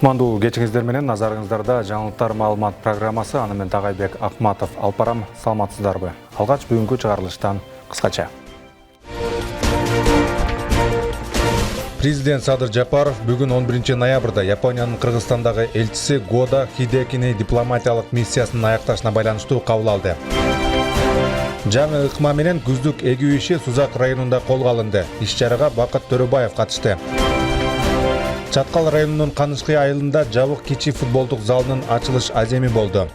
Кутмандуу кечиңиздер менен, назарыңыздарда жаңылыктар маалымат программасы, аны мен Тагайбек Акматов алып барам. Саламатсыздарбы? Алгач бүгүнкү чыгарылыштан кыскача. Президент Садыр Жапаров бүгүн 11 ноябрда Япониянын Кыргызстандагы элчиси Года Хидекини дипломатиялык миссиясынын аякташына байланыштуу кабыл алды. Жаңы ыкма менен күздүк эгүү иши Сузак районунда колго алынды. Иш-чарага Бакыт Төрөбаев катышты. Чаткал районунун Канышкы айылында жабык кичи футболдук залынын ачылыш аземи болду.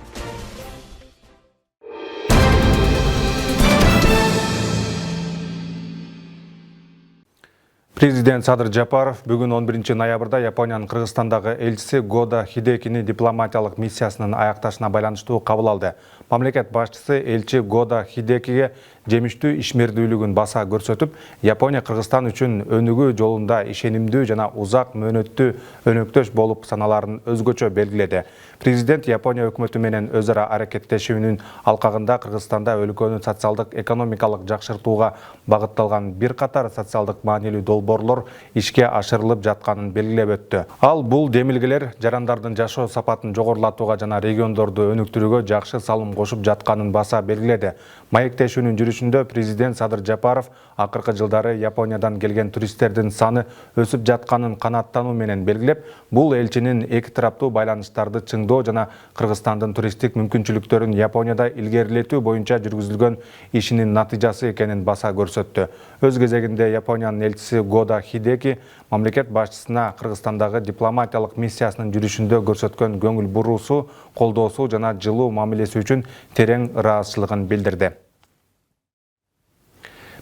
Президент Садыр Жапаров бүгүн 11 ноябрда Япониянын Кыргызстандагы элчиси Года Хидекини дипломатиялык миссиясынын аякташына байланыштуу кабыл алды. Мамлекет башчысы элчи Года Хидекиге жемиштүү ишмердүүлүгүн баса көрсөтүп, Япония Кыргызстан үчүн өнүгүү жолунда ишенимдүү жана узак мөөнөттүү өнөктөш болуп саналарын өзгөчө белгиледи. Президент Япония өкмөтү менен өз ара аракеттешүүнүн алкагында Кыргызстанда өлкөнү социалдык экономикалык жакшыртууга багытталган бир катар социалдык маанилүү долбоорлор ишке ашырылып жатканын белгилеп өттү. Ал бул демилгелер жарандардын жашоо сапатын жогорулатууга жана региондорду өнүктүрүүгө жакшы салым кошуп жатканын баса белгиледи. Маектешүүнүн жүрүшүндө президент Садыр Жапаров акыркы жылдары Япониядан келген туристтердин саны өсүп жатканын канааттануу менен белгилеп, бул элчинин эки тараптуу байланыштарды чыңдоо жана Кыргызстандын туристтик мүмкүнчүлүктөрүн Японияда илгерилетүү боюнча жүргүзүлгөн ишинин натыйжасы экенин баса көрсөттү. Өз кезегинде Япониянын элчиси Года Хидеки мамлекет башчысына Кыргызстандагы дипломатиялык миссиясынын жүрүшүндө көрсөткөн көңүл буруусу, колдоосу жана жылуу мамилеси үчүн терең ыраазычылыгын билдирди.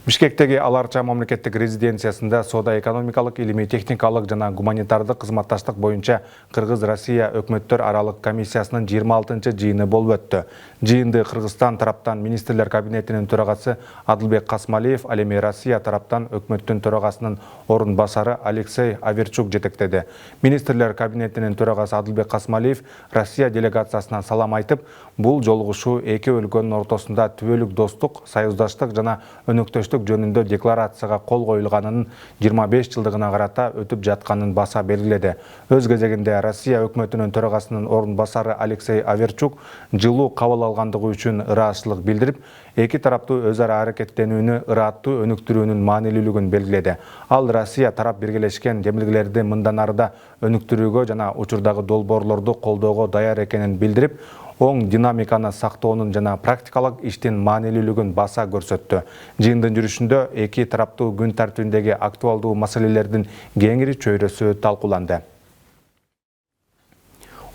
Бишкектеги Аларча мамлекеттик резиденциясында соода-экономикалык, илимий-техникалык жана гуманитардык кызматташтык боюнча Кыргыз-Россия өкмөттөр аралык комиссиясынын 26-чы жыйыны болуп өттү. Жыйынды Кыргызстан тараптан министрлер кабинетинин төрагасы Адылбек Касмалиев, ал эми Россия тараптан өкмөттүн төрагасынын орун басары Алексей Аверчук жетектеди. Министрлер кабинетинин төрагасы Адылбек Касмалиев Россия делегациясына салам айтып, бул жолугушуу эки өлкөнүн ортосунда түбөлүк достук, союздаштык жана өнөктөштүк жөнүндө декларацияга кол коюлганынын 25 жылдыгына карата өтүп жатканын баса белгиледи. Өз кезегинде Россия өкмөтүнүн төрагасынын орун басары Алексей Аверчук жылуу кабыл алгандыгы үчүн ыраазычылык билдирип, эки тараптуу өз ара аракеттенүүнү ырааттуу өнүктүрүүнүн маанилүүлүгүн белгиледи. Ал Россия тарап биргелешкен демилгелерди мындан арыда өнүктүрүүгө жана учурдагы долбоорлорду колдоого даяр экенин билдирип, оң динамиканы сактоонун жана практикалык иштин маанилүүлүгүн баса көрсөттү. Жыйындын жүрүшүндө эки тараптуу күн тартибиндеги актуалдуу маселелердин кеңири чөйрөсү талкууланды.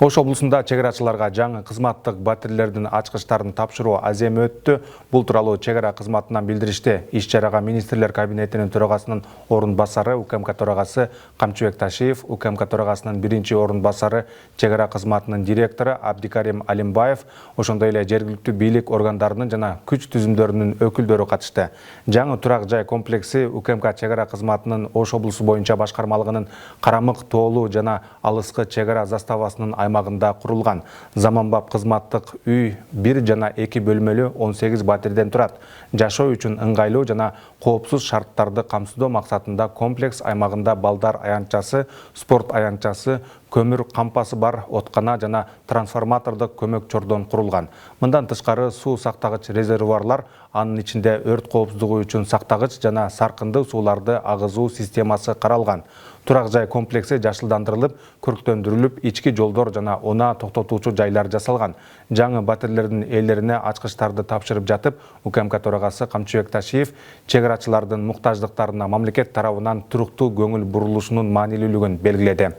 Ош облусунда чек арачыларга жаңы кызматтык батирлердин ачкычтарын тапшыруу аземи өттү. Бул тууралуу чек ара кызматынан билдиришти. Иш-чарага министрлер кабинетинин төрагасынын орун басары УКМК төрагасы Камчыбек Ташиев, УКМК төрагасынын биринчи орун басары чек ара кызматынын директору Абдикарим Алимбаев, ошондой эле жергиликтүү бийлик органдарынын жана күч түзүмдөрүнүн өкүлдөрү катышты. Жаңы турак жай комплекси УКМК чек ара кызматынын Ош облусу боюнча башкармалыгынын Карамык, Тоолу жана Алыскы чек ара заставасынын аймагында курулган. Заманбап кызматтык үй 1 жана 2 бөлмөлүү 18 батирден турат. Жашоо үчүн ыңгайлуу жана коопсуз шарттарды камсыздоо максатында комплекс аймагында балдар аянтчасы, спорт аянтчасы, көмүр кампасы бар откана жана трансформатордук көмөк чордон курулган. Мындан тышкары суу сактагыч резервуарлар, анын ичинде өрт коопсуздугу үчүн сактагыч жана саркындуу сууларды агызуу системасы каралган. Турак жай комплекси жашылдандырылып, көрктөндүрүлүп, ички жолдор жана унаа токтотуучу жайлар жасалган. Жаңы батирлердин ээлерине ачкычтарды тапшырып жатып, УКМК төрагасы Камчыбек Ташиев чек арачылардын муктаждыктарына мамлекет тарабынан туруктуу көңүл бурулушунун маанилүүлүгүн белгиледи.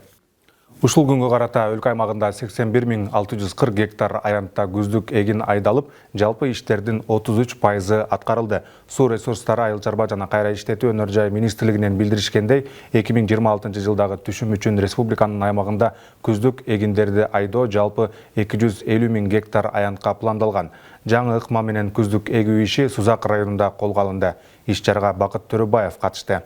Ушул күнгө карата өлкө аймагында 81.640 гектар аянтта күздүк эгин айдалып, жалпы иштердин 33% аткарылды. Суу ресурстары, айыл чарба жана кайра иштетүү өнөр жай министрлигинен билдиришкендей, 2026 жылдагы түшүм үчүн республиканын аймагында күздүк эгиндерди айдоо жалпы 250.000 гектар аянтка пландалган. Жаңы ыкма менен күздүк эгүү иши Сузак районунда колго алынды. Иш-чарага Бакыт Төрөбаев катышты.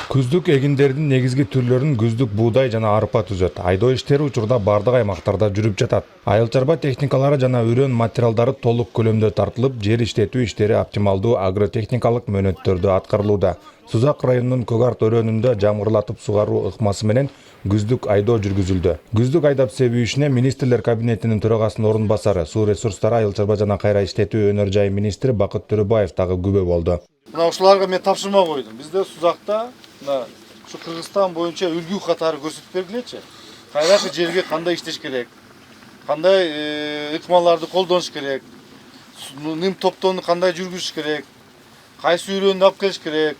Күздүк эгиндердин негизги түрлөрүн күздүк буудай жана арпа түзөт. Айдоо иштери учурда бардык аймактарда жүрүп жатат. Айыл чарба техникалары жана үрөн материалдары толук көлөмдө тартылып, жер иштетүү иштери оптималдуу агротехникалык мөөнөттөрдө аткарылууда. Сузак районунун Көгарт өрөөнүндө жамгырлатып сугаруу ыкмасы менен күздүк айдоо жүргүзүлдү. Күздүк айдап себүү ишине министрлер кабинетинин төрагасынын орун басары, суу ресурстары, айыл чарба жана кайра иштетүү өнөр жайы министри Бакыт Төрөбаев дагы күбө болду. Мына ушуларга мен тапшырма койдум. Бизде Сузакта şu Kırgızstan boyunca ülgü katarı gösterip belgilечи. Kayrakı жерге kандай иштеш керек, kандай ыкмаларды колдонуш керек, ним топтоону кандай жүргүзүш керек, кайсы үйрөнүп алып келиш керек,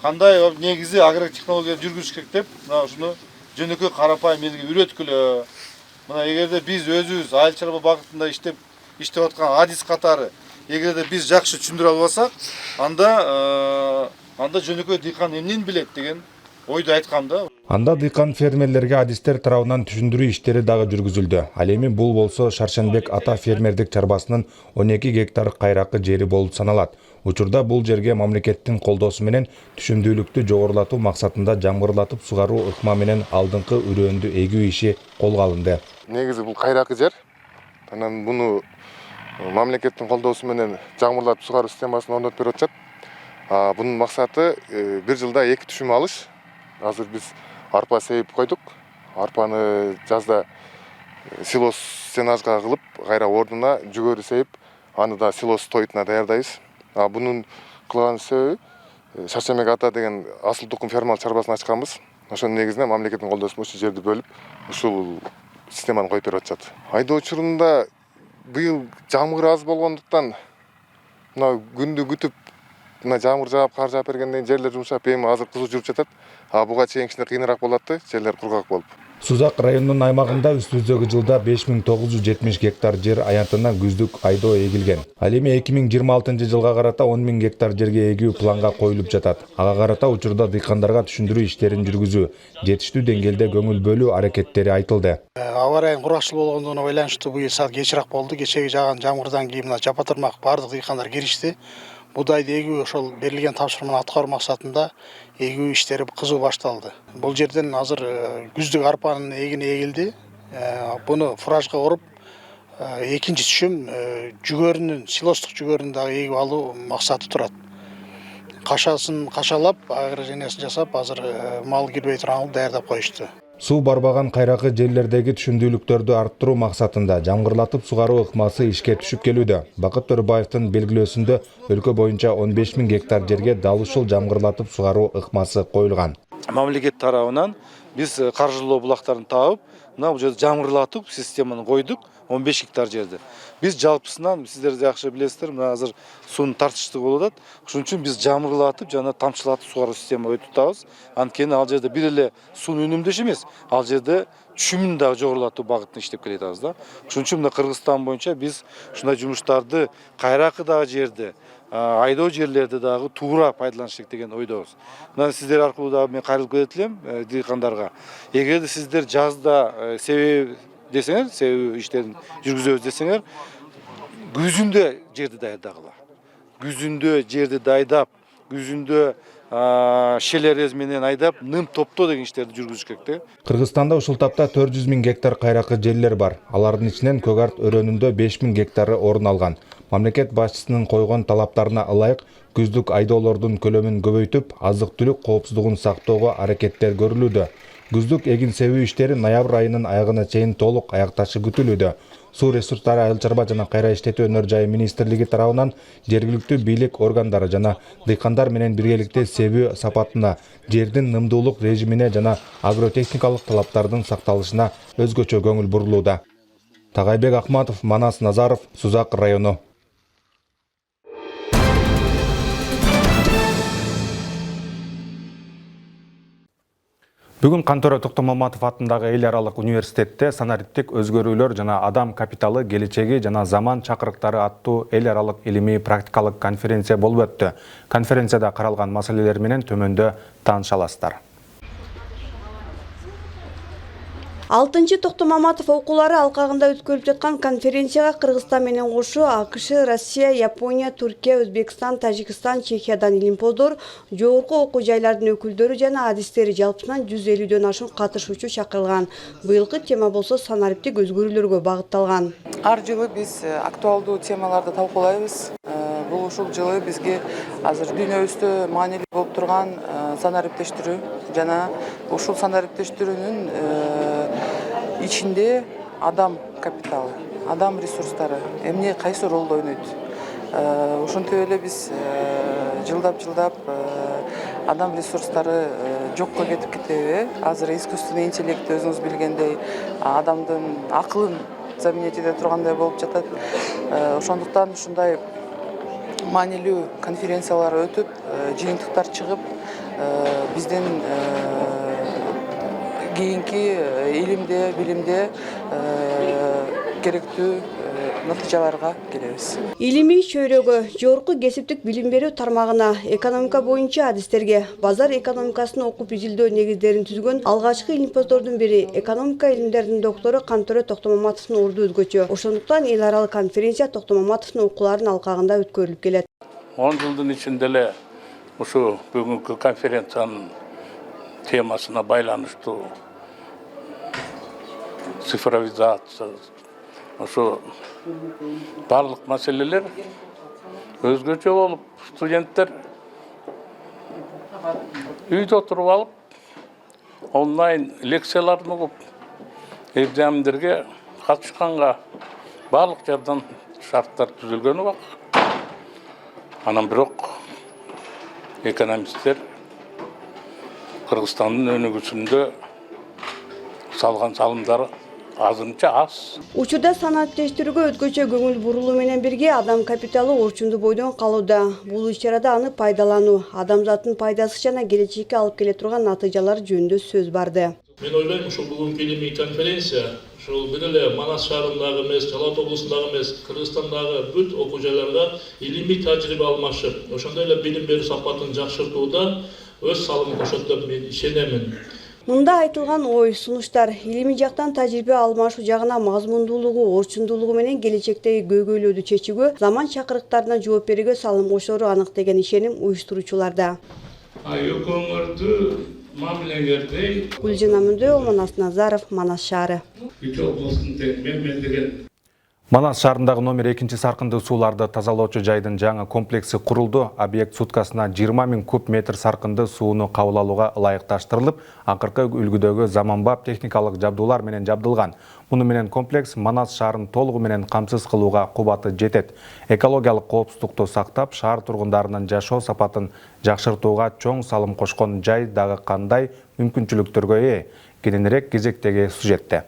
кандай негизи агротехнология жүргүзүш керек деп, мына ушуну жөнөкөй карапайым элге үйрөткүлө. Мына эгерде биз өзүбүз айыл чарба багытында иштеп аткан адис катары эгерде биз жакшы түшүндүрө албасак, анда жөнөкөй дыйкан эмнени билет деген ойду айткам да. Анда дыйкан фермерлерге адистер тарабынан түшүндүрүү иштери дагы жүргүзүлдү. Ал эми бул болсо Шаршенбек ата фермердик чарбасынын 12 гектар кайракы жери болуп саналат. Учурда бул жерге мамлекеттин колдоосу менен түшүмдүүлүктү жогорулатуу максатында жамгырлатып сугаруу ыкма менен алдыңкы үрөөндү эгүү иши колго алынды. Негизи бул кайракы жер. Анан буну мамлекеттин колдоосу менен жамгырлатып сугаруу системасын орнотуп берип атышат. Bunun maksatı bir yılda 2 түшүм алыш. Азыр биз арпа себип койдук. Арпаны жазда силос сенажга кылып, кайра ордуна жүгөрү себип, аны да силос тойтуна даярдайбыз. Bunun кылган себеби Шаршенбек ата деген асыл тукум фермалык чарбасын ачканбыз. Ошонун негизинде мамлекеттин колдоосу менен ушул жерди бөлүп, ушул системаны коюп берип атышат. Айдоо учурунда быйыл жамгыр аз болгондуктан мына күндү күтүп жамгыр жаап, кар жаап бергенден жерлер жумшап, эми азыр кызуу жүрүп жатат. Буга чейин кичине кыйыныраак болот, жерлер кургак болуп. Сузак районунун аймагында үстүбүздөгү жылда 5970 гектар жер аянтына күздүк айдоо эгилген. Ал эми 2026 жылга карата 10.000 гектар жерге эгүү планга коюлуп жатат. Ага карата учурда дыйкандарга түшүндүрүү иштерин жүргүзүү, жетиштүү деңгээлде көңүл бөлүү аракеттери айтылды. Аба ырайынын кургакчыл болгондугуна байланыштуу быйыл саат кечирээк болду. Кечеги жааган жамгырдан кийин мына жапа-тырмак бардык дыйкандар киришти. Будайды эгүү ошол берилген тапшырманы аткаруу максатында эгүү иштери кызуу башталды. Бул жерден азыр күздүк арпанын эгини эгилди. Буну фуражга уруп, экинчи түшүм жүгөрүнүн, силостук жүгөрүнүн дагы эгип алуу максаты турат. Кашасын кашалап, агроженесин жасап, азыр мал кирбей турган даярдап коюшту. Суу барбаган кайракы жерлердеги түшүмдүүлүктөрдү арттыруу максатында жамгырлатып сугаруу ыкмасы ишке түшүп келүүдө. Бакыт Төрөбаевдин белгилөөсүндө өлкө боюнча 15.000 гектар жерге дал ушул жамгырлатып сугаруу ыкмасы коюлган. Мамлекет тарабынан биз каржылоо булактарын таап, мына бул жерде жамгырлатып системаны койдук. 15 гектар жерде. Биз жалпысынан, сиздер жакшы билесиздер, мына азыр суунун тартыштыгы болуп атат. Ошон үчүн биз жамгырлатып жана тамчылатып сугаруу система өтүп атабыз. Анткени ал жерде бир эле сууну үнөмдөш эмес, ал жерде түшүмүн дагы жогорулатуу багытында иштеп келатабыз да. Ошон үчүн мына Кыргызстан боюнча биз ушундай жумуштарды кайракы дагы жерде, айдоо жерлерди дагы туура пайдаланыш керек деген ойдобуз. Мына сиздер аркылуу дагы мен кайрылып кетет элем дыйкандарга. Эгерде сиздер жазда десеңер, себебі иштерин жүргүзөбүз десеңер, күзүндө жерди даярдагыла. Күзүндө жерди дайдап, күзүндө шелерез менен айдап, ным топтоо деген иштерди жүргүзүш керек да. Кыргызстанда ушул тапта 400.000 гектар кайракы жерлер бар. Алардын ичинен Көгарт өрөөнүндө 5.000 гектары орун алган. Мамлекет башчысынын койгон талаптарына ылайык күздүк айдоолордун көлөмүн көбөйтүп, азык-түлүк коопсуздугун сактоого аракеттер көрүлүүдө. Күздүк эгин себүү иштери ноябрь айынын аягына чейин толук аякташы күтүлүүдө. Суу ресурстары, айыл чарба жана кайра иштетүү өнөр жайы министрлиги тарабынан жергиликтүү бийлик органдары жана дыйкандар менен биргеликте себүү сапатына, жердин нымдуулук режимине жана агротехникалык талаптардын сакталышына өзгөчө көңүл бурулууда. Тагайбек Акматов, Манас Назаров, Сузак району. Бүгүн Кантөре Токтомаматов атындагы эл аралык университетте санариптик өзгөрүүлөр жана адам капиталы келечеги жана заман чакырыктары аттуу эл аралык илимий практикалык конференция болуп өттү. Конференцияда каралган маселелер менен төмөндө тааныша аласыздар. 6-чы Токтом Маматов окуулары алкагында өткөрүлүп жаткан конференцияга Кыргызстан менен кошо АКШ, Россия, Япония, Түркия, Өзбекстан, Тажикстан, Чехиядан илимпоздор, жогорку окуу жайлардын өкүлдөрү жана адистери жалпысынан 150дөн ашуун катышуучу чакырылган. Быйылкы тема болсо санариптик өзгөрүүлөргө багытталган. Ар жылы биз актуалдуу темаларды талкуулайбыз. Бул ушул жылы бизге азыр дүйнөбүздө маанилүү болуп турган санариптештирүү жана ушул санариптештирүүнүн ичинде адам капиталы, адам ресурстары эмне кайсы ролду ойнойт. Ошентип эле биз жылдап адам ресурстары жокко кетип кетеби? Азыр искусственный интеллект өзүңүз билгендей адамдын акылын заменить эте тургандай болуп жатат. Ошондуктан ушундай маанилүү конференциялар өтүп, жыйынтыктар чыгып, биздин кийинки илимде, билимде керектүү натыйжаларга келебиз. Илимий чөйрөгө, жогорку кесиптик билим берүү тармагына, экономика боюнча адистерге, базар экономикасын окуп изилдөө негиздерин түзгөн алгачкы илимпоздордун бири экономика илимдеринин доктору Кантөре Токтомаматовдун орду өзгөчө. Ошондуктан эл аралык конференция Токтомаматовдун окууларынын алкагында өткөрүлүп келет. 10 жылдын ичинде эле ушу бүгүнкү конференциянын темасына байланыштуу цифровизация, ошо барлык маселелер өзгөчө болуп, студенттер үйдө отуруп алып, онлайн лекцияларын угуп, экзамендерге катышканга барлык жерден шарттар түзүлгөнү бак. Анан бирок экономисттер Кыргызстандын өнүгүүсүндө салган салымдары азырынча аз. Учурда санариптештирүүгө өзгөчө көңүл бурулуу менен бирге адам капиталы орчунду бойдон калууда. Бул иш-чарада аны пайдалануу, адамзаттын пайдасы жана келечекке алып келе турган натыйжалар жөнүндө сөз барды. Мен ойлойм, ушул бүгүнкү илимий конференция ушул бир эле Манас шаарындагы эмес, Жалал абад облусундагы эмес, Кыргызстандагы бүт окуу жайларда илимий тажрыйба алмашып, ошондой эле билим берүү сапатын жакшыртууда өз салымын кошот деп мен ишенемин. Мында айтылган ой, сунуштар илимий жактан тажрыйба алмашуу жагына мазмундуулугу, орчундуулугу менен келечектеги көйгөйлөрдү чечүүгө, заман чакырыктарына жооп берүүгө салым кошору анык деген ишеним уюштуруучуларда. Өкөңөрдү мамилеңердей Гүлжан Амандоева, Манас Назаров, Манас шаары. Манас шаарындагы номер 2 саркынды сууларды тазалоочу жайдын жаңы комплекси курулду. Объект суткасына 20 000 куб метр саркынды сууну кабыл алууга ылайыкташтырылып, акыркы үлгүдөгү заманбап техникалык жабдуулар менен жабдылган. Муну менен комплекс Манас шаарын толугу менен камсыз кылууга кубаты жетет. Экологиялык коопсуздукту сактап, шаар тургундарынын жашоо сапатын жакшыртууга чоң салым кошкон жай дагы кандай мүмкүнчүлүктөргө ээ? Кененирээк кезектеги сюжетте.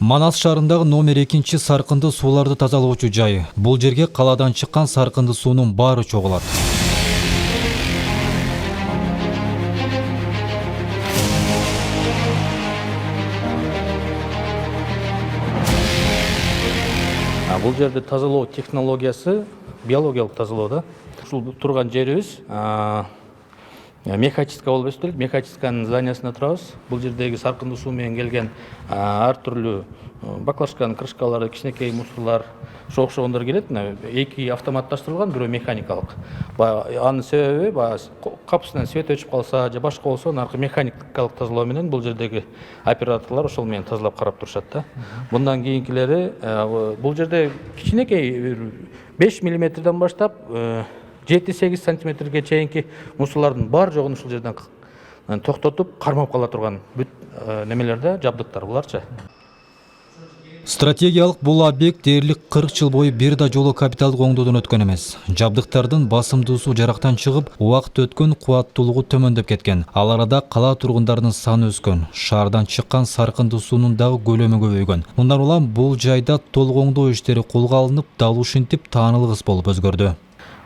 Манас шаарындагы номер 2 саркынды сууларды тазалоочу жай. Бул жерге калаадан чыккан саркынды суунун баары чогулат. Бул жерде тазалоо технологиясы биологиялык тазалоо да. Ушул турган жерибиз мехачистка болуп эсептелет. Мехачистканын зданиясында турабыз. Бул жердеги саркынды суу менен келген ар түрлүү баклажканын крышкалары, кичинекей мусорлар, окшогондор келет. Эки автоматташтырылган, бирөө механикалык. Анын себеби капысынан свет өчүп калса, же башка болсо, наркы механикалык тазалоо менен бул жердеги операторлор ошол менен тазалап карап турушат да. Мындан кийинкилери бул жерде кичинекей 5 мм баштап 7-8 сантиметрге чейинки мусорлардын бар жогун ушул жерден токтотуп кармап кала турган бүт немелерде жабдыктар буларчы. Стратегиялык бул объект дээрлик 40 жыл бою бир да жолу капиталдык оңдоодон өткөн эмес. Жабдыктардын басымдуусу жарактан чыгып, убакыт өткөн кубаттуулугу төмөндөп кеткен. Ал арада кала тургундарынын саны өскөн. Шаардан чыккан саркынды суунун дагы көлөмү көбөйгөн. Мындан улам бул жайда толук оңдоо иштери колго алынып, дал ушинтип таанылгыс болуп өзгөрдү.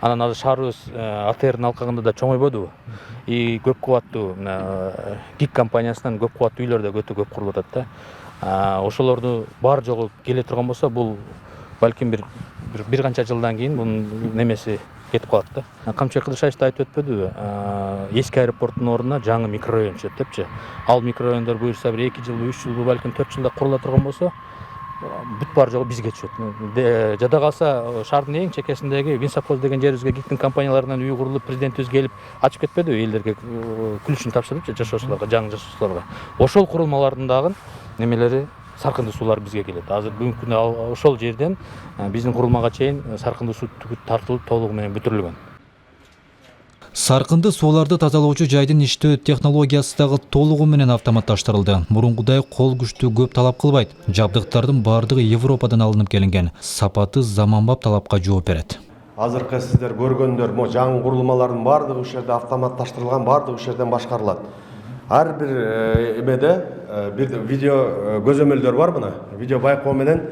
Анан азыр шаарыбыз АТРдин алкагында да чоңойбодубу? И көп кубаттуу ГИК компаниясынан көп кубаттуу үйлөр да өтө көп курулуп атат да. Ошолорду бар жогу келе турган болсо, бул балким бир канча жылдан кийин бунун немеси кетип калат да. Камчы Кыдышайчта айтып өтпөдүбү? Эски аэропорттун ордуна жаңы микрорайон түшөт депчи. Ал микрорайондор буюрса бир 2 жыл, 3 жыл, балким 4 жылда курула турган болсо, бүт бар жогу бизге түшөт. Жада калса шаардын эң чекесиндеги Винсапоз деген жерибизге гиктин компанияларынан үй курулуп, президентибиз келип ачып кетпедиби элдерге күлүшүн тапшырыпчы жашоочуларга, жаңы жашоочуларга. Ошол курулмалардын дагы немелери саркынды суулар бизге келет. Азыр бүгүнкү күндө ошол жерден биздин курулмага чейин саркынды суу тартылып толугу менен бүтүрүлгөн. Саркынды сууларды тазалоочу жайдын иштөө технологиясы дагы толугу менен автоматташтырылды. Мурункудай кол күчтү көп талап кылбайт. Жабдыктардын бардыгы Европадан алынып келинген. Сапаты заманбап талапка жооп берет. Азыркы сиздер көргөндөр, жаңы курулмалардын бардыгы ушул жерде автоматташтырылган, бардыгы ушул жерден башкарылат. Ар бир эмеде бир видео көзөмөлдөр бар мына. Видео байкоо менен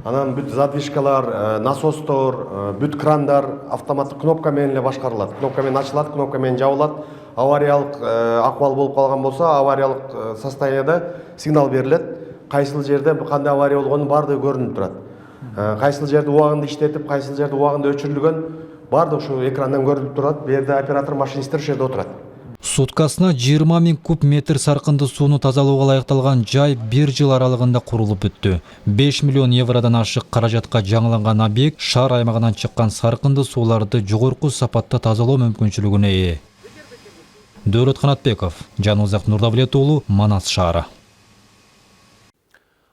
анан бүт задвижкалар, насостор, бүт крандар автоматтык кнопка менен эле башкарылат. Кнопка менен ачылат, кнопка менен жабылат. Авариялык акыбал болуп калган болсо, авариялык состоянияда сигнал берилет. Кайсыл жерде кандай авария болгонун бардыгы көрүнүп турат. Кайсыл жерде убагында иштетип, кайсыл жерде убагында өчүрүлгөн бардыгы ушул экрандан көрүнүп турат. Бу жерде оператор машинисттер ушул жерде отурат. Суткасына 20 000 куб метр саркынды сууну тазалоого лайыкталган жай 1 жыл аралыгында курулуп бүттү. 5 миллион евродон ашык каражатка жаңыланган объект шаар аймагынан чыккан саркынды сууларды жогорку сапатта тазалоо мүмкүнчүлүгүнө ээ. Дөөлөт Канатбеков, Жанузак Нурдавлет уулу, Манас шаары.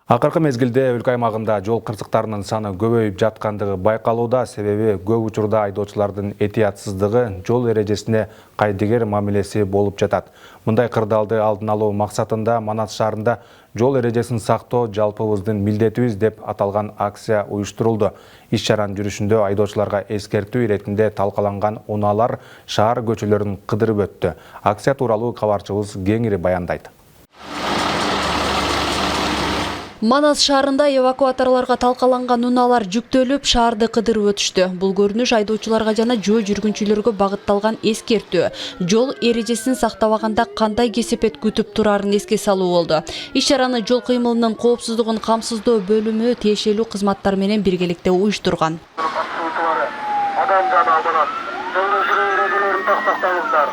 Акыркы мезгилде өлкө аймагында жол кырсыктарынын саны көбөйүп жаткандыгы байкалууда, себеби көп учурда айдоочулардын этиятсыздыгы жол эрежесине кайдыгер мамилеси болуп жатат. Мындай кырдаалды алдын алуу максатында Манас шаарында жол эрежесин сактоо жалпыбыздын милдетибиз деп аталган акция уюштурулду. Иш-чаранын жүрүшүндө айдоочуларга эскертүү иретинде талкаланган унаалар шаар көчөлөрүн кыдырып өттү. Акция тууралуу кабарчыбыз кеңири баяндайт. Манас шаарында эвакуаторлорго талкаланган унаалар жүктөлүп, шаарды кыдырып өтүштү. Бул көрүнүш айдоочуларга жана жөө жүргүнчүлөргө багытталган эскертүү. Жол эрежесин сактабаганда кандай кесепет күтүп турарын эске салуу болду. Иш-чараны жол кыймылынын коопсуздугун камсыздоо бөлүмү тиешелүү кызматтар менен биргеликте уюштурган. Адам жана аманат. Жолдо жүрүү эрежелерин тактасаңыздар.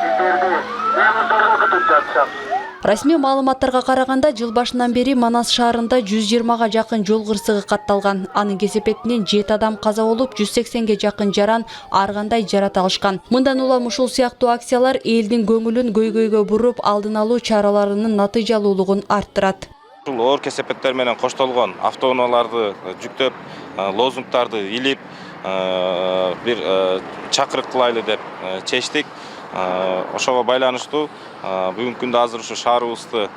Сиздерди өңүздөргө күтүп жатышат. Расмий маалыматтарга караганда жыл башынан бери Манас шаарында 120га жакын жол кырсыгы катталган. Анын кесепетинен 7 адам каза болуп, 180ге жакын жаран ар кандай жарат алышкан. Мындан улам ушул сыяктуу акциялар элдин көңүлүн көйгөйгө буруп, алдын алуу чараларынын натыйжалуулугун арттырат. Ушул оор кесепеттер менен коштолгон автоунааларды жүктөп, лозунгдарды илип, бир чакырык кылайлы деп чечтик. Ошого байланыштуу бүгүнкү күндө азыр ушу шаарыбыздын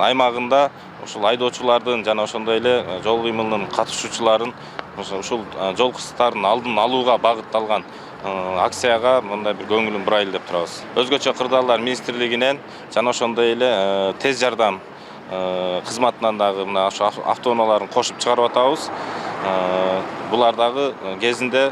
аймагында ушул айдоочулардын жана ошондой эле жол кыймылынын катышуучуларын ушул жол кырсыктарын алдын алууга багытталган акцияга мындай бир көңүлүн бурайлы деп турабыз. Өзгөчө кырдаалдар министрлигинен жана ошондой эле тез жардам кызматынан дагы мына ошо автоунааларын кошуп чыгарып атабыз. Булар дагы кезинде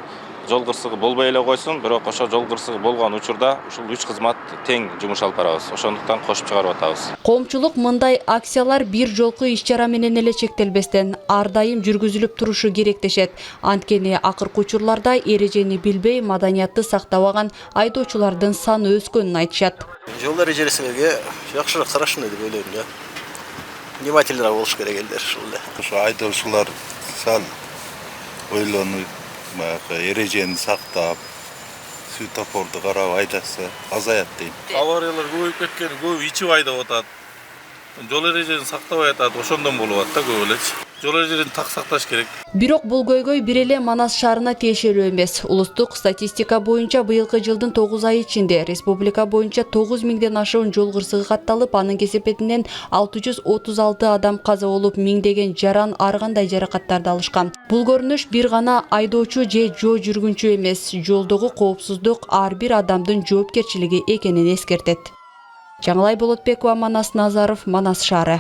жол кырсыгы болбой эле койсун, бирок ошо жол кырсыгы болгон учурда ушул 3 кызмат тең жумуш алып барабыз. Ошондуктан кошуп чыгарып атабыз. Коомчулук мындай акциялар бир жолку иш-чара менен эле чектелбестен ар дайым жүргүзүлүп турушу керек дешет. Анткени акыркы учурларда эрежени билбей, маданиятты сактабаган айдоочулардын саны өскөнүн айтышат. Жол эрежелерге жакшыраак карашын деп ойлойм да. Внимательныйраак болуш керек элдер ушул эле. Ошо айдоочулар сал ойлонуп эрежени сактап, светофорду карап айдаса азаят дейм. Авариялар көбөйүп кеткен, көп ичип айдап атат. Жол эрежесин сактабай атат, ошондон болуп атат да көп элечи. Жол эрежесин так сакташ керек. Бирок бул көйгөй бир эле Манас шаарына тиешелүү эмес. Улустук статистика боюнча быйылкы жылдын 9 ай ичинде республика боюнча 9000ден ашуун жол кырсыгы катталып, анын кесепетинен 636 адам каза болуп, миңдеген жаран ар кандай жаракаттарды алышкан. Бул көрүнүш бир гана айдоочу же жөө жүргүнчү эмес, жолдогу коопсуздук ар бир адамдын жоопкерчилиги экенин эскертет. Жаңылай Болотбекова, Манас Назаров, Манас шаары.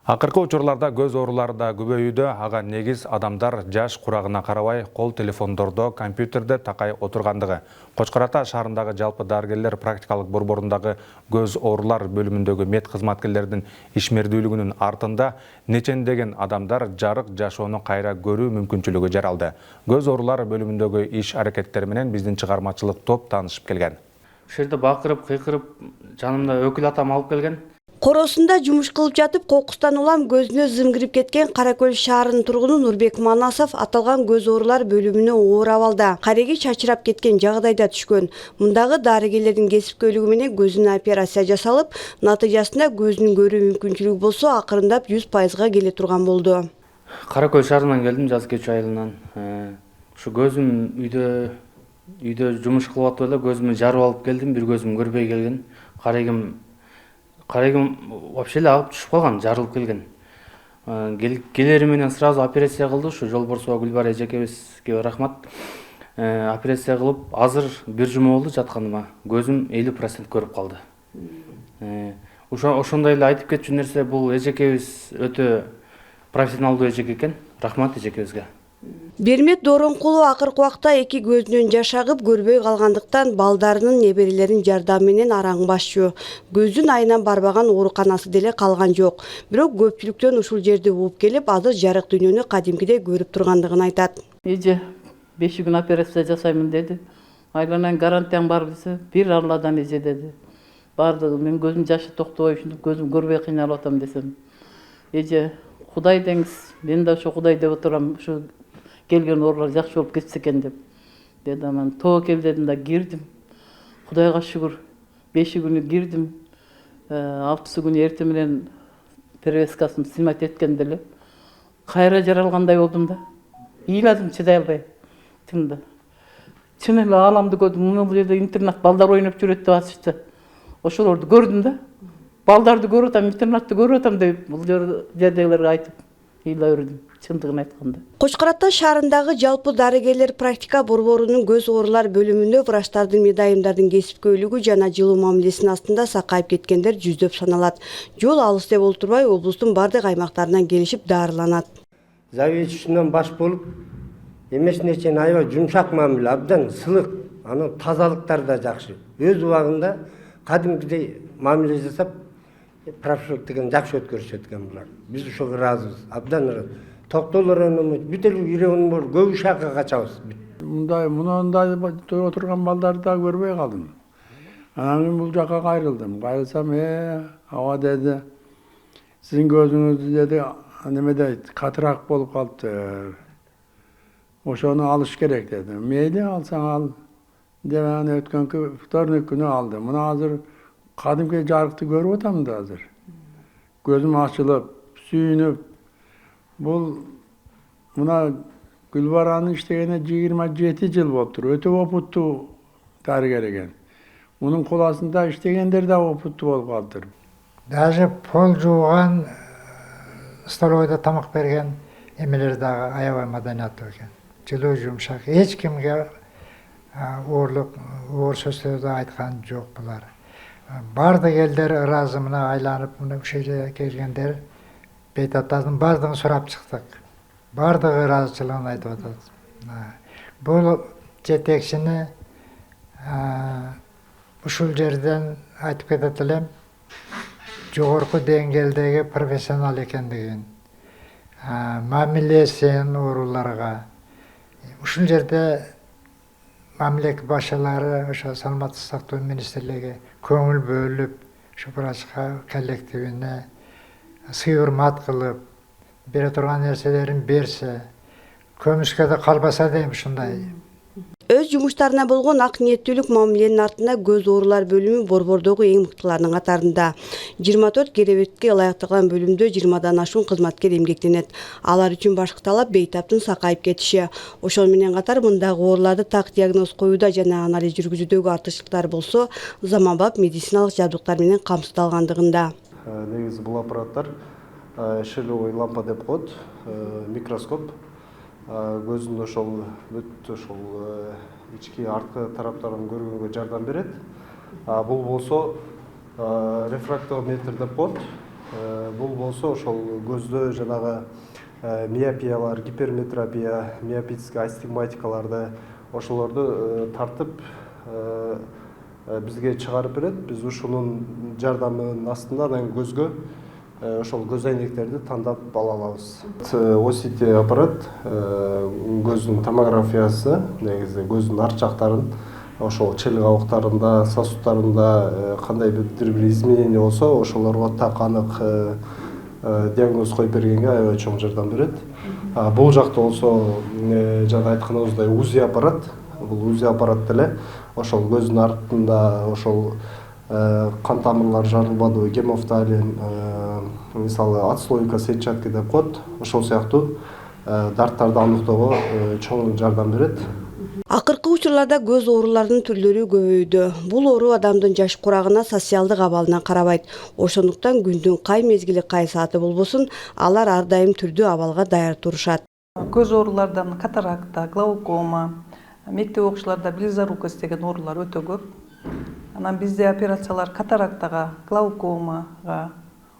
Акыркы учурларда көз оорулары да көбөйүүдө, ага негиз адамдар жаш курагына карабай кол телефондордо, компьютерде такай отургандыгы. Кочкор Ата шаарындагы жалпы дарыгерлер практикалык борборундагы көз оорулар бөлүмүндөгү мед кызматкерлердин ишмердүүлүгүнүн артында нечендеген адамдар жарык жашоону кайра көрүү мүмкүнчүлүгү жаралды. Көз оорулар бөлүмүндөгү иш аракеттери менен биздин чыгармачылык топ таанышып келген. Ушул жерде бакырып, кыйкырып, жанымда өкүл атам алып келген. Коросунда жумуш кылып жатып, кокустан улам көзүнө зымгирип кеткен Каракөл шаарынын тургуну Нурбек Манасов аталган көз оорулар бөлүмүнө оор абалда кареги чачырап кеткен жагдайда түшкөн. Мындагы дарыгерлердин кесипкөйлүгү менен көзүнө операция жасалып, натыйжасында көзүнүн көрүү мүмкүнчүлүгү болсо акырындап 100% келе турган болду. Каракөл шаарынан келдим, жаз кечүү айылынан. Ушу көзүм үйдө жумуш кылып атып эле көзүмдү жарып алып келдим, бир көзүм көрбөй келген. Карегим вообще эле агып түшүп калган, жарылып келген. Келери менен сразу операция кылды, ушу Жолборсова Гүлбар эжекебизге рахмат. Операция кылып, азыр бир жума болду жатканыма. Көзүм 50% көрүп калды. Ошондой эле айтып кетчү нерсе, бул эжекебиз өтө профессионалдуу эжеке экен. Рахмат эжекебизге. Бермет Доронкулу акыркы убакта эки көзүнөн жаш агып көрбөй калгандыктан балдарынын неберелеринин жардамы менен араң башчу. Көздүн айынан барбаган ооруканасы деле калган жок. Бирок көпчүлүктөн ушул жерде угуп келип, азыр жарык дүйнөнү кадимкидей көрүп тургандыгын айтат. Эже 5 күн операция жасаймын деди. Айланан гарантияң бар десе, бир Алладан эже деди. Бардыгы мен көзүм жашы токтобой, ушинтип көзүм көрбөй кыйналып атам десем. Эже, Кудай деңиз, мен да ошо Кудай деп отурам, ушу келген оорулар жакшы болуп кетсе экен деп. Деди, аман тоо кел дедим да кирдим. Кудайга шүгүр, 5 күнү кирдим. 6 күнү эртең менен перевязкасын снимать эткенде эле кайра жаралгандай болдум да. Ыйладым, чыдай албай. Чын эле ааламды көрдүм. Бул жерде интернат балдар ойноп жүрөт деп атышты. Ошолорду көрдүм да. Балдарды көрүп атам, интернатты көрүп атам деп бул жердегилерге айтып ыйлай бердим. Чындыгын айтканда. Кочкор Ата шаарындагы жалпы дарыгерлер практика борборунун көз оорулар бөлүмүндө врачтардын медайымдардын кесипкөйлүгү жана жылуу мамилесинин астында сакайып кеткендер жүздөп саналат. Жол алыс деп олтурбай, облустун бардык аймактарынан келишип дарыланат. Заведующийден баш болуп, эмесине чейин аябай жумшак мамиле, абдан сылык, анан тазалыктар да жакшы. Өз убагында кадимкидей мамиле жасап, профилактиканы жакшы өткөрүшөт экен булар. Биз ошого ыраазыбыз, абдан ыраазы. Токтолор бүт эле үйрөнгөн болуп, көп шакка качабыз. Мындай отурган балдарды да көрбөй калдым. Анан мен бул жакка кайрылдым. Кайрылсам, ава деди, сиздин көзүңүз деди, немеде катыраак болуп калыптыр. Ошону алыш керек деди. Мейли алсаң ал деп аны өткөнкү вторник күнү алдым. Мына азыр кадимки жарыкты көрүп атам да азыр. Көзүм ачылып, сүйүнүп. Бул мына Гүлбаранын иштегенине 27 жыл болуптур. Өтө опуттуу дарыгер экен. Мунун кол астында иштегендер да опуттуу болуп калыптыр. Даже пол жууган, столовойдо тамак берген эмелер дагы аябай маданияттуу экен. Жылуу жумшак, эч кимге оор сөздөрдү айткан жок булар. Бардык элдер ыраазы, мына айланып, мына ушул жерге келгендер Бейтаттардын бардыгын сурап чыктык. Бардыгы ыраазычылыгын айтып атат. Бул жетекчини ушул жерден айтып кетет элем, жогорку деңгээлдеги профессионал экендигин, мамилесин ооруларга. Ушул жерде мамилек башчылары, ошо саламаттык сактоо министрлиги көңүл бөлүп, ушу врачка коллективине сый-урмат кылып, бере турган нерселерин берсе, көмүскө да калбаса дейм ушундай. Өз жумуштарына болгон ак ниеттүүлүк мамиленин артында көз оорулар бөлүмү борбордогу эң мыктылардын катарында. 24 керебетке ылайыкталган бөлүмдө 20дан ашуун кызматкер эмгектенет. Алар үчүн башкы талап бейтаптын сакайып кетиши. Ошол менен катар мындагы ооруларды так диагноз коюуда жана анализ жүргүзүүдөгү артыкчылыктар болсо, заманбап медициналык жабдыктар менен камсыздалгандыгында. Негизи бул аппараттар шиловой лампа деп коет, микроскоп. Көзүн ошол бүт ошол ички арткы тараптарын көргөнгө жардам берет. Бул болсо рефрактометр деп коет. Бул болсо ошол көздө жанагы миопиялар, гиперметропия, миопический астигматикаларды ошолорду тартып бизге чыгарып берет. Биз ушунун жардамынын астында анан көзгө ошол көз айнектерди тандап ала алабыз. OCT аппарат көздүн томографиясы, негизи көздүн арт жактарын ошол челик абыктарында, сосудтарында кандай бир изменение болсо, ошолорго так анык диагноз коюп бергенге аябай чоң жардам берет. Бул жакта болсо жана айтканыбыздай УЗИ аппарат. Бул УЗИ аппарат деле ошол көздүн артында ошол кан тамырлар жарылбадыбы, гемофталин, мисалы отслойка сетчатки деп коет. Ошол сыяктуу дарттарды аныктоого чоң жардам берет. Акыркы учурларда көз ооруларынын түрлөрү көбөйдү. Бул оору адамдын жаш курагына, социалдык абалына карабайт. Ошондуктан күндүн кай мезгили, кай сааты болбосун, алар ар дайым түрдүү абалга даяр турушат. Көз оорулардан катаракта, глаукома, мектеп окуучуларда близорукость деген оорулар өтө көп. Анан бизде операциялар катарактага, глаукомага,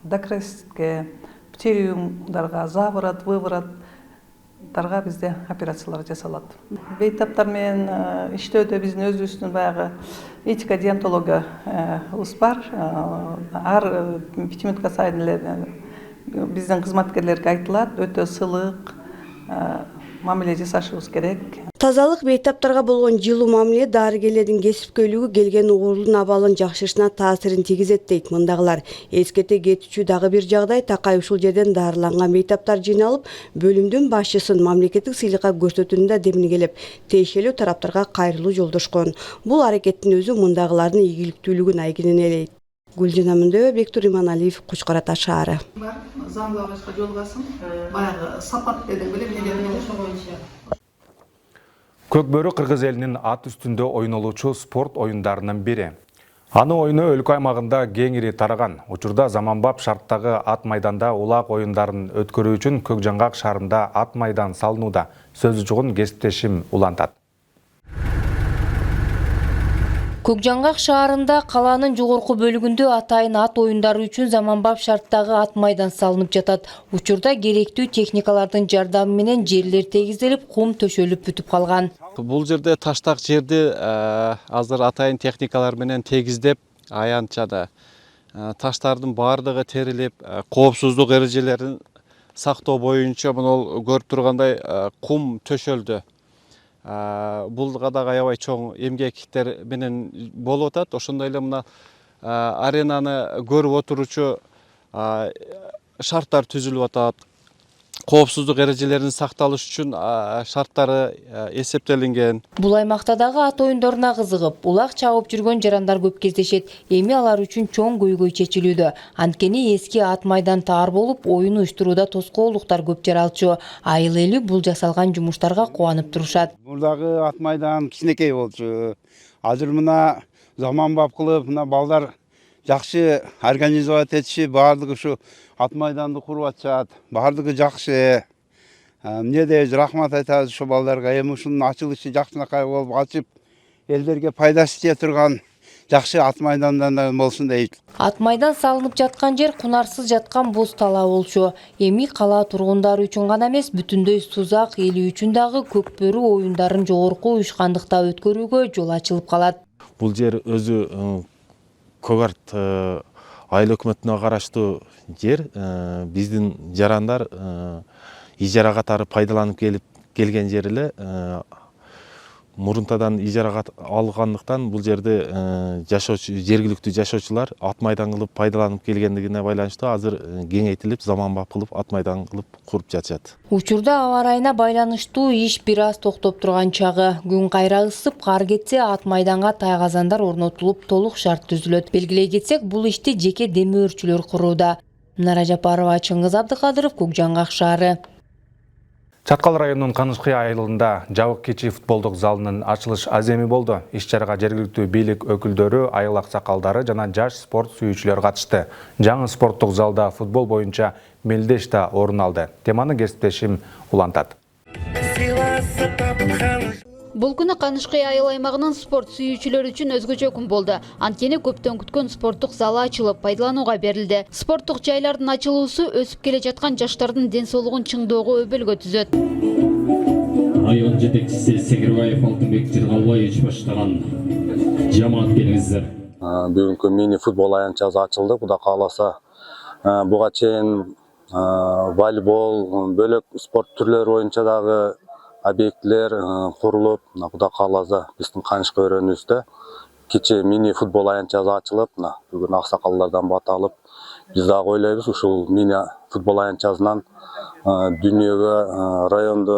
дакрестке, птериумдарга, заворот, выворот бизде операциялар жасалат. Бейтаптар менен иштөөдө биздин өзүбүздүн баягы этика диантологиябыз бар. Ар 5 минутка сайын эле биздин кызматкерлерге айтылат, өтө сылык мамиле жасашыбыз керек. Тазалык бейтаптарга болгон жылуу мамиле дарыгерлердин кесипкөйлүгү келген оорунун абалын жакшырышына таасирин тийгизет дейт мындагылар. Эскерте кетүүчү дагы бир жагдай, такай ушул жерден дарыланган бейтаптар жыйналып, бөлүмдүн башчысын мамлекеттик сыйлыкка көрсөтүүнү демилгелеп, тиешелүү тараптарга кайрылуу жолдошкон. Бул аракеттин өзү мындагылардын ийгиликтүүлүгүн айгинелейт. Гүлжина Мындеева, Бектур Иманалиев, Кучкар Ата шаары. Заң лабашка жолгасын, баягы сапат деген билем боюнча. Көкбөрү кыргыз элинин ат үстүндө ойнолуучу спорт оюндарынын бири. Аны ойуну өлкө аймагында кеңири тараган. Учурда заманбап шарттагы ат майданда улак оюндарын өткөрүү үчүн Көкжаңгак шаарында ат майдан салынууда. Сөзү чугун кесиптешим улантат. Көкжаңгак шаарында калаанын жогорку бөлүгүндө атайын ат оюндары үчүн заманбап шарттагы ат майдан салынып жатат. Учурда керектүү техникалардын жардамы менен жерлер тегизделип, кум төшөлүп бүтүп калган. Бул жерде таштак жерди азыр атайын техникалар менен тегиздеп, аянтчада таштардын баардыгы терилип, коопсуздук эрежелерин сактоо боюнча мына көрүп тургандай кум төшөлдү. Бул дагы аябай чоң эмгектер менен болуп атат. Ошондой эле мына аренаны көрүп отуручу шарттар түзүлүп атат. Коопсуздук эрежелеринин сакталыш үчүн шарттары эсептелинген. Бул аймакта дагы ат оюндоруна кызыгып, улак чабып жүргөн жарандар көп кездешет. Эми алар үчүн чоң көйгөй чечилүүдө. Анткени эски ат майдан таар болуп, оюн уюштурууда тоскоолдуктар көп жаралчу. Айыл эли бул жасалган жумуштарга кубанып турушат. Мурдагы ат майдан кичинекей болчу. Азыр мына заманбап кылып, мына балдар жакшы организовать этиши, баардыгы ушу ат майданды куруп атышат. Баардыгы жакшы. Эмне дейбиз, рахмат айтабыз ошо балдарга. Эми ушунун ачылышы жакшынакай болуп ачып, элдерге пайдасы тие турган жакшы ат майдандан болсун дейт. Ат майдан салынып жаткан жер кунарсыз жаткан боз талаа болчу. Эми кала тургундары үчүн гана эмес, бүтүндөй Сузак эли үчүн дагы көкбөрү оюндарын жогорку уюшкандыкта өткөрүүгө жол ачылып калат. Бул жер өзү Көгарт айыл өкмөтүнө караштуу жер. Биздин жарандар ижара катары пайдаланып келген жер эле. Мурунтадан ижарага алгандыктан бул жерде жашоочу жергиликтүү жашоочулар ат майдан кылып пайдаланып келгендигине байланыштуу азыр кеңейтилип, заманбап кылып ат майдан кылып куруп жатышат. Учурда аба ырайына байланыштуу иш бир аз токтоп турган чагы. Күн кайра ысып, кар кетсе, ат майданга тайгазандар орнотулуп, толук шарт түзүлөт. Белгилей кетсек, бул ишти жеке демөөрчүлөр курууда. Нара Жапарова, Чыңгыз Абдыкадыров, Көкжаңгак шаары. Чаткал районунун Канышкы айылында жабык кичи футболдук залынын ачылыш аземи болду. Иш-чарага жергиликтүү бийлик өкүлдөрү, айыл аксакалдары жана жаш спорт сүйүүчүлөр катышты. Жаңы спорттук залда футбол боюнча мелдеш да орун алды. Теманы кесиптешим улантат. Бул күнү Канышкы айыл аймагынын спорт сүйүүчүлөр үчүн өзгөчө күн болду. Анткени көптөн күткөн спорттук залы ачылып, пайдаланууга берилди. Спорттук жайлардын ачылуусу өсүп келе жаткан жаштардын ден соолугун чыңдоого өбөлгө түзөт. Район жетекчиси Сегирбаев Алтынбек Жыргалбаевич баштаган жамаат келиңиздер. Бүгүнкү мини футбол аянтчасы ачылды. Кудай кааласа, буга чейин волейбол, бөлөк спорт түрлөрү боюнча дагы объектилер курулуп, Кудай кааласа биздин Канышкы өрөөнүбүздө кичи мини футбол аянтчасы ачылып, бүгүн аксакалдардан бата алып, биз дагы ойлойбуз ушул мини футбол аянтчасынан дүйнөгө, райондо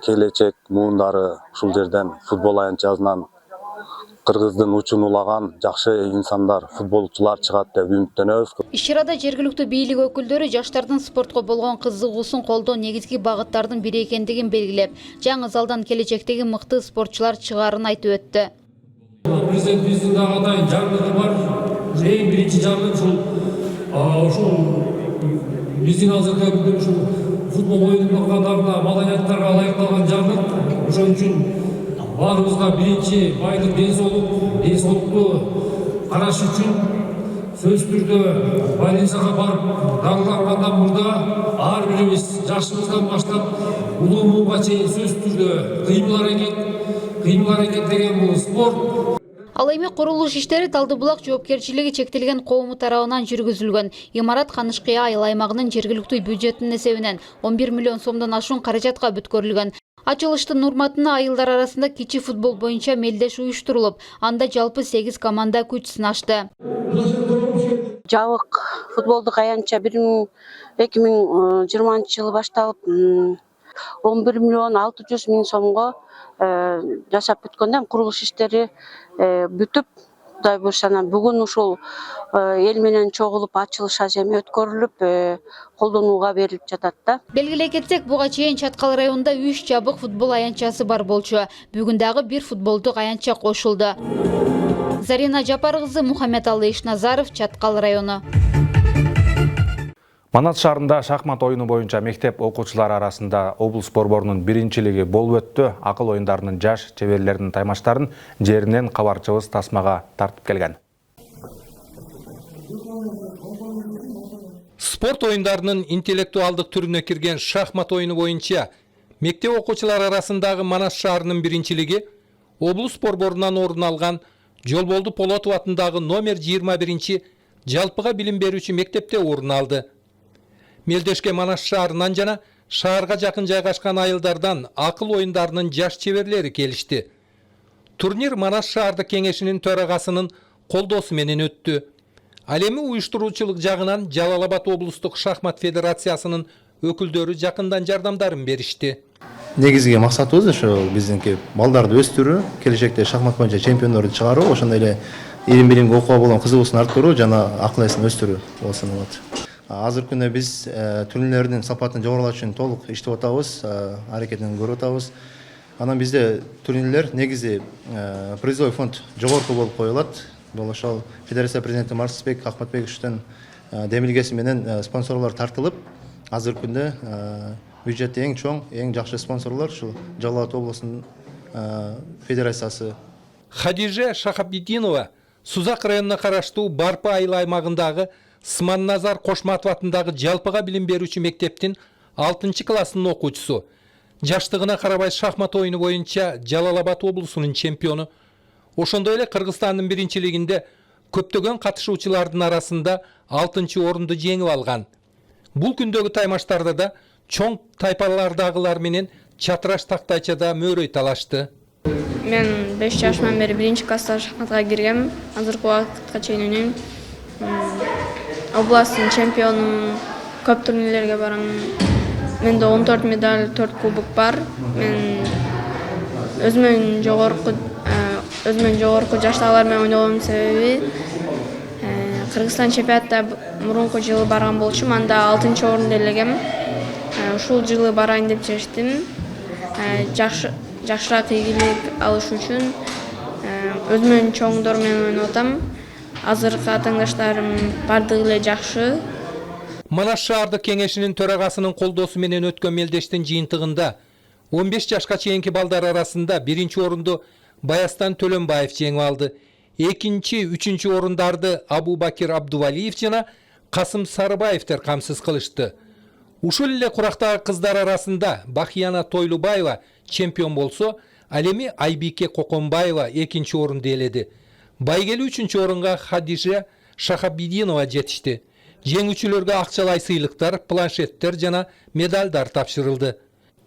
келечек муундары ушул жерден футбол аянтчасынан Кыргыздын учун улаган жакшы инсандар, футболчулар чыгат деп үмүттөнөбүз. Иш-чарада жергиликтүү бийлик өкүлдөрү жаштардын спортко болгон кызыгуусун колдоо негизги багыттардын бири экендигин белгилеп, жаңы залдан келечектеги мыкты спортчулар чыгаарын айтып өттү. Президентибиздин дагы атайын жарлыгы бар. Эң биринчи жарлык ушул биздин азыркы футбол оюнунун катарына маданияттарга ылайыкталган жарлык. Ошон үчүн баарыбызга биринчи байлык, денсаулукту караш үчүн сөзсүз түрдө больницага барып дарылангандан мурда ар бирибиз жашыбыздан баштап улуу муунга чейин сөзсүз түрдө кыймыл аракет деген бул спорт. Ал эми курулуш иштери Талдыбулак жоопкерчилиги чектелген коому тарабынан жүргүзүлгөн. Имарат Канышкы айыл аймагынын жергиликтүү бюджетинин эсебинен 11 миллион сомдон ашуун каражатка бүткөрүлгөн. Ачылыштын урматына айылдар арасында кичи футбол боюнча мелдеш уюштурулуп, анда жалпы 8 команда күч сынашты. Жабык футболдук аянтча 2020-жылы башталып 11 миллион 600 миң сомго жашап бүткөндөн курулуш иштери бүтүп, Кудай буйруса бүгүн ушул эл менен чогулуп ачылыш ажеми өткөрүлүп, колдонууга берилип жатат да. Белгилей кетсек, буга чейин Чаткал районунда 3 жабык футбол аянтчасы бар болчу. Бүгүн дагы бир футболдук аянтча кошулду. Зарина Жапар кызы, Мухаммедалы Ишназаров, Чаткал району. Манас шаарында шахмат оюну боюнча мектеп окуучулары арасында облус борборунун биринчилиги болуп өттү. Акыл оюндарынын жаш чеберлеринин таймаштарын жеринен кабарчыбыз тасмага тартып келген. Спорт оюндарынын интеллектуалдык түрүнө кирген шахмат оюну боюнча мектеп окуучулары арасындагы Манас шаарынын биринчилиги облус борборунан орун алган Жолболду Полотов атындагы номер 21 жалпыга билим берүүчү мектепте орун алды. Мелдешке Манас шаарынан жана шаарга жакын жайгашкан айылдардан акыл оюндарынын жаш чеберлери келишти. Турнир Манас шаардык кеңешинин төрагасынын колдоосу менен өттү. Ал эми уюштуруучулук жагынан Жалал-Абад облустук шахмат федерациясынын өкүлдөрү жакындан жардамдарын беришти. Негизги максатыбыз ошо биздинки балдарды өстүрүү, келечекте шахмат боюнча чемпиондорду чыгаруу, ошондой эле илим билимге окууга болгон кызыгуусун арттыруу жана акыл эсин өстүрүү болуп саналат. Азыркы күндө биз турнирлердин сапатын жогорулатуу үчүн толук иштеп атабыз, аракетин көрүп атабыз. Анан бизде турнирлер негизи призовой фонд жогорку болуп коюлат. Бул ошол федерация президенти Марсбек Ахматбековичтин демилгеси менен спонсорлор тартылып, азыркы күндө бюджетте эң чоң, эң жакшы спонсорлор ушул Жалал-Абад облусунун федерациясы. Хадиже Шахабидинова Сузак районуна караштуу Барпы айыл аймагындагы Сманназар Кошматов атындагы жалпыга билим берүүчү мектептин 6 классынын окуучусу. Жаштыгына карабай шахмат оюну боюнча Жалал-Абад облусунун чемпиону. Ошондой эле Кыргызстандын биринчилигинде көптөгөн катышуучулардын арасында 6 орунду жеңип алган. Бул күндөгү таймаштарда да чоң тайпалардагылар менен чатыраш тактайчада мөөрөй талашты. Мен 5 жашымдан бери 1-класста шахматка киргем. Азыркы убакытка чейин ойнойм. Областтын чемпионумун, көп турнирлерге барам. Менде 14 медаль, 4 кубок бар. Мен өзүмөн жогорку жаштагылар менен ойногонун себеби Кыргызстан чемпионатта мурунку жылы барган болчумун, анда 6-орунду ээлегем. Ушул жылы барайын деп чечтим. Жакшыраак ийгилик алыш үчүн өзүмөн чоңдор менен ойноп атам. Азыркы атаңдаштарым бардыгы эле жакшы. Манас шаардык кеңешинин төрагасынын колдоосу менен өткөн мелдештин жыйынтыгында 15 жашка чейинки балдар арасында биринчи орунду Баястан Төлөнбаев жеңип алды. Экинчи, үчүнчү орундарды Абубакир Абдувалиев жана Касым Сарыбаевтер камсыз кылышты. Ушул эле курактагы кыздар арасында Бахияна Тойлубаева чемпион болсо, ал эми Айбике Коконбаева экинчи орунду ээледи. Байгели үчүнчү орунга Хадиша Шахабидинова жетишти. Жеңүүчүлөргө акчалай сыйлыктар, планшеттер жана медалдар тапшырылды.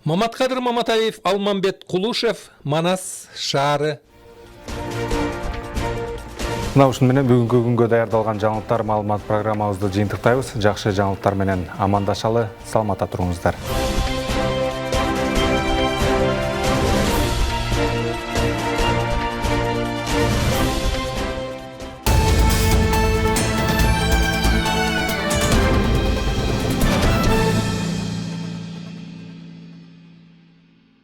Маматкадыр Маматаев, Алмамбет Кулушев, Манас шаары. Мына ушун менен бүгүнкү күнгө даярдалган жаңылыктар маалымат программабызды жыйынтыктайбыз. Жакшы жаңылыктар менен амандашалы, саламатта туруңуздар.